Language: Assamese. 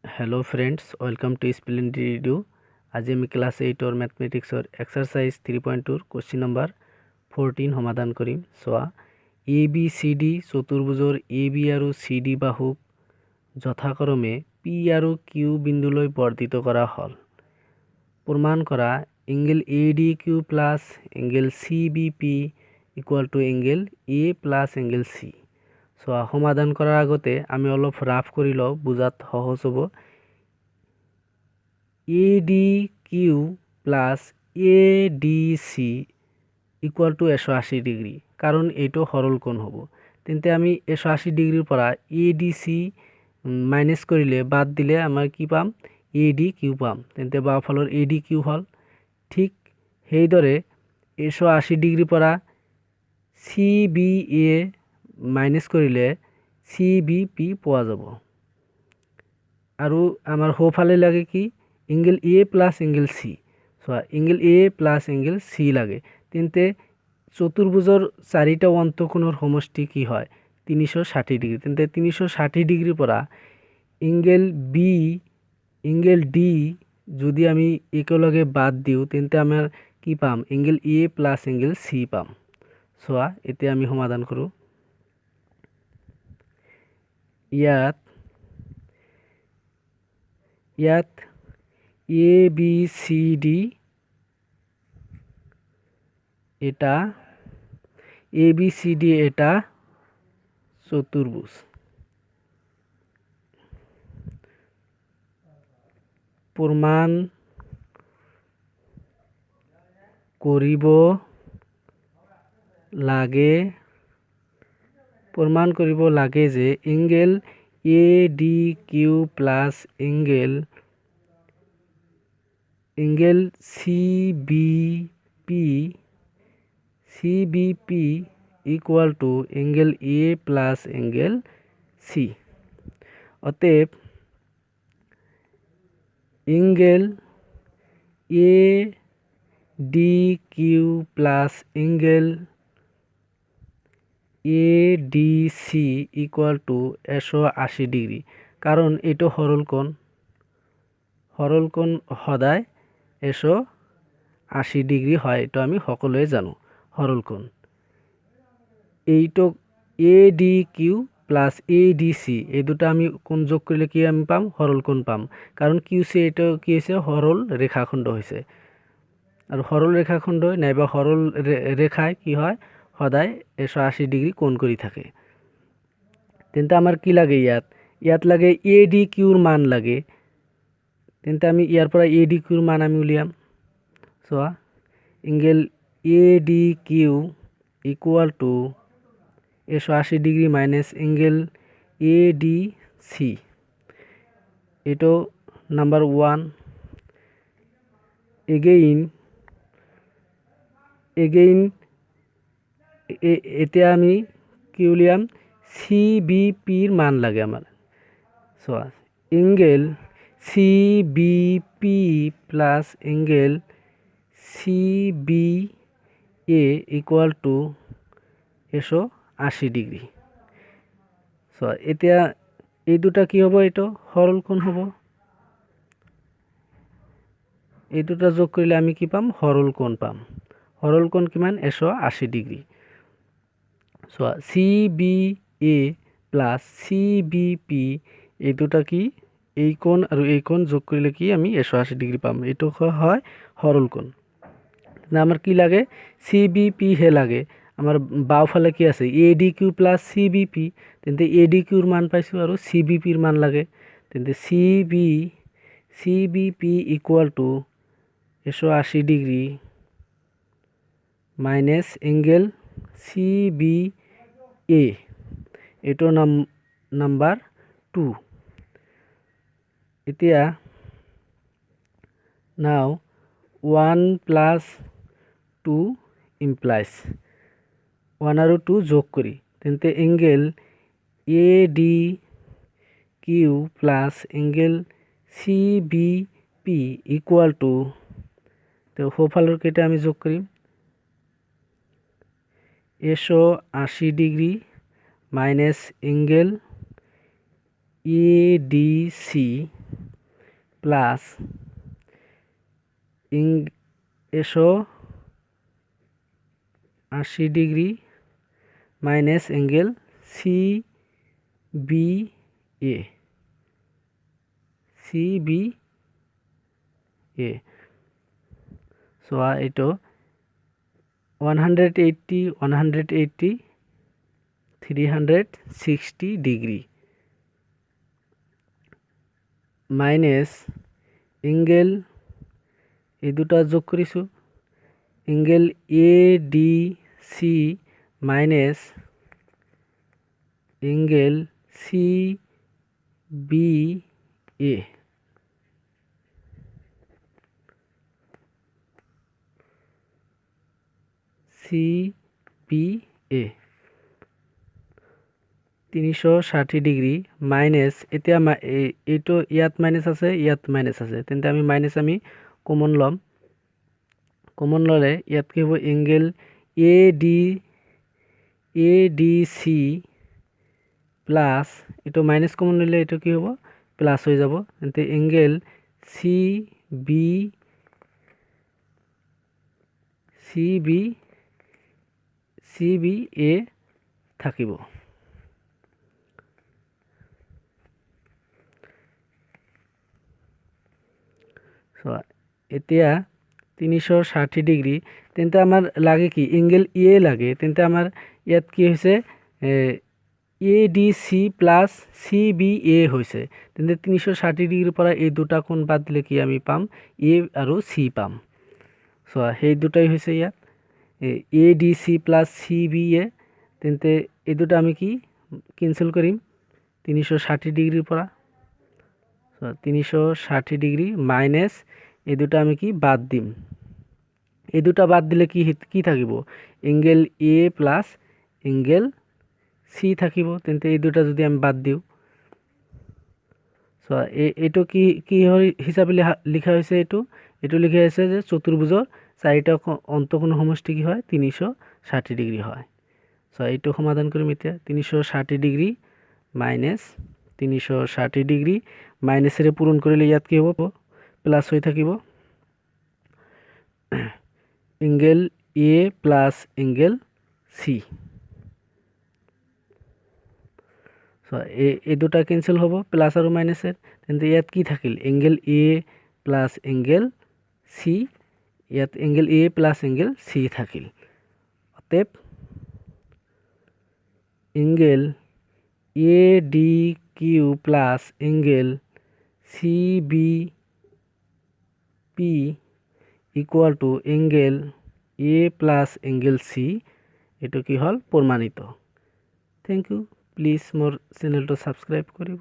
Hello friends welcome to splendid video. आज आम क्लास 8 और मैथमेटिक्सर एक्सरसाइज 3.2 क्वेश्चन नम्बर 14 समाधान करिम। चुआ ए बी सी डी चतुर्भुजर ए बी और सी डी बाहुक यथाक्रमे पी और किউ बिंदुলৈ बर्धित करा हल। प्रमाण करा angle A D Q plus angle C B P equal to angle A plus angle C. चुआ समाधान करार आगते आमी अलप राफ करि लওঁ बुझात सहज हब। ए डि किউ प्लस ए डि सि इकुअल टू 180 डिग्री कारण एटो सरल कोण हब। तेन्ते आमी 180 डिग्रीर परा ए डि सि माइनास करिले बाद दिले आमार कि पाम ए डि किউ पाम। तेन्ते बाफालर ए डि किউ हल। ठीक हेइदरे 180 डिग्रीर परा सि बि ए माइनास करिले सि बि पि পোৱা যাব। আৰু আমাৰ সোঁফালে লাগে কি angle A plus angle C. चुआ angle A plus angle C लागे। तेन्ते चतुर्भुजर चारिटा অন্তকোণৰ সমষ্টি কি হয় 360 डिग्री। तेन्ते 360 डिग्रीर परा एंगल बी एंगल डि যদি আমি একেলগে বাদ দিওঁ তেন্তে আমাৰ কি পাম angle A plus angle C পাম। চুआ এতিয়া আমি সমাধান কৰো। ইয়াত ए बी सी डी এটা ए बी सी डी এটা চতুর্ভুজ। প্রমাণ করিব লাগে যে angle A D Q plus angle C B P equal to angle A plus angle C. অতএব angle A D Q plus angle A D C equal to 180 degree কারণ এটো সরল কোণ সদায় 180 ডিগ্রি হয়। এটা আমি সকলোৱে জানো সরল কোণ। এইটো A D Q plus A D C এই দুটা আমি কোণ যোগ কৰিলে কি আমি পাম সৰল কোণ পাম। কাৰণ কিউ সি এটা কি হৈছে সৰল ৰেখাখণ্ড হৈছে আৰু সৰল ৰেখাখণ্ড নাইবা সৰল ৰেখায় কি হয় সদায় 180 ডিগ্ৰি কোণ কৰি থাকে। তেন্তে আমাৰ কি লাগে ইয়াত লাগে এ ডি কিউৰ মান লাগে। তেন্তে আমি ইয়াৰ পৰা এ ডি কিউৰ মান আমি উলিয়াম। চোৱা angle A D Q equal to 180 degree minus angle A D C. এটো নাম্বার 1। এগেইন এতিয়া আমি কি উলিয়াম সি বি পির মান লাগে আমার। চোৱা angle C B P plus angle C B A equal to 180 degree. চোৱা এতিয়া এই দুটা কি হ'ব এইটো সৰল কোণ হ'ব। এই দুটা যোগ কৰিলে আমি কি পাম সৰল কোণ পাম। সৰল কোণ কিমান 180 ডিগ্ৰি। চোৱা সি বি এ প্লাস সি বি পি এই দুটা কি এই কোণ আৰু এই কোণ যোগ কৰিলে কি আমি 180 ডিগ্রি পাম। এইটো হয় সরল কোণ। আমার কি লাগে সি বি পি হে লাগে। আমার বাওফালে কি আছে A D Q plus C B P. তেন্তে এ ডি কিউর মান পাইছোঁ আৰু সি বি পির মান লাগে। তেন্তে C B P equal to 180 degree minus angle C B A এটো নাম্বার 2। এতিয়া নাও 1 প্লাস 2 ইমপ্লাইজ 1 আৰু 2 যোগ করি। তেন্তে angle A D Q plus angle C B P equal to তো সোঁফালৰ কেইটা আমি যোগ কৰিম 180 degree minus angle A D C plus 180 degree minus angle CBA so eto 180 360 degree minus angle এই দুটা যোগ কৰিছো angle ADC minus angle CBA তিনিশো 360 ডিগ্রি মাইনাস এতিয়া এইটো ইয়াত মাইনাস আছে তেন্তে আমি মাইনাস কমন লম কমন ললে ইয়াত কি হ'ব অ্যাঙ্গেল ADC প্লাস এটো মাইনাস কমন ললে এটো কি হ'ব প্লাস হৈ যাব তেন্তে অ্যাঙ্গেল CBA থাকিব সো এতিয়া 360 ডিগ্রি তেন্তে আমার লাগে কি অ্যাঙ্গেল A লাগে তেন্তে আমার ইয়াত কি হৈছে ADC প্লাস CBA হৈছে তেন্তে 360 ডিগ্ৰিৰ পৰা এই দুটা কোণ বাদ দিলে কি আমি পাম A আৰু C পাম সো সেই দুটাই হৈছে ইয়াত ADC প্লাস CBA তেন্তে এই দুটা আমি কি ক্যান্সেল কৰিম 360 ডিগ্ৰিৰ পৰা সো 360 ডিগ্রি মাইনাস এই দুটা আমি কি বাদ দিম এই দুটা বাদ দিলে কি থাকিব angle A plus angle C থাকিব তেন্তে এই দুটা যদি আমি বাদ দিও সো এটো কি হিসাবে লিখা হৈছে এটো লিখা আছে যে চতুৰ্ভুজৰ চাৰিটা অন্তকোণ সমষ্টি কি হয় 360 ডিগ্ৰি হয় সো এটো সমাধান কৰিম এতিয়া 360 ডিগ্ৰি মাইনাস 360 ডিগ্ৰি মাইনাসেৰে পূৰণ কৰিলে ইয়াত কি হ'ব প্লাস হৈ থাকিব angle A plus angle C so এই দুটা ক্যান্সেল হ'ব প্লাস আৰু মাইনাসের তেন্তে ইয়াত কি থাকিল angle A plus angle C ইয়াত angle A plus angle C থাকিল অতএব angle ADQ plus angle CBP equal to angle A plus angle C এটো কি হল প্রমাণিত থ্যাংক ইউ প্লিজ মোর চ্যানেলটো সাবস্ক্রাইব কৰিব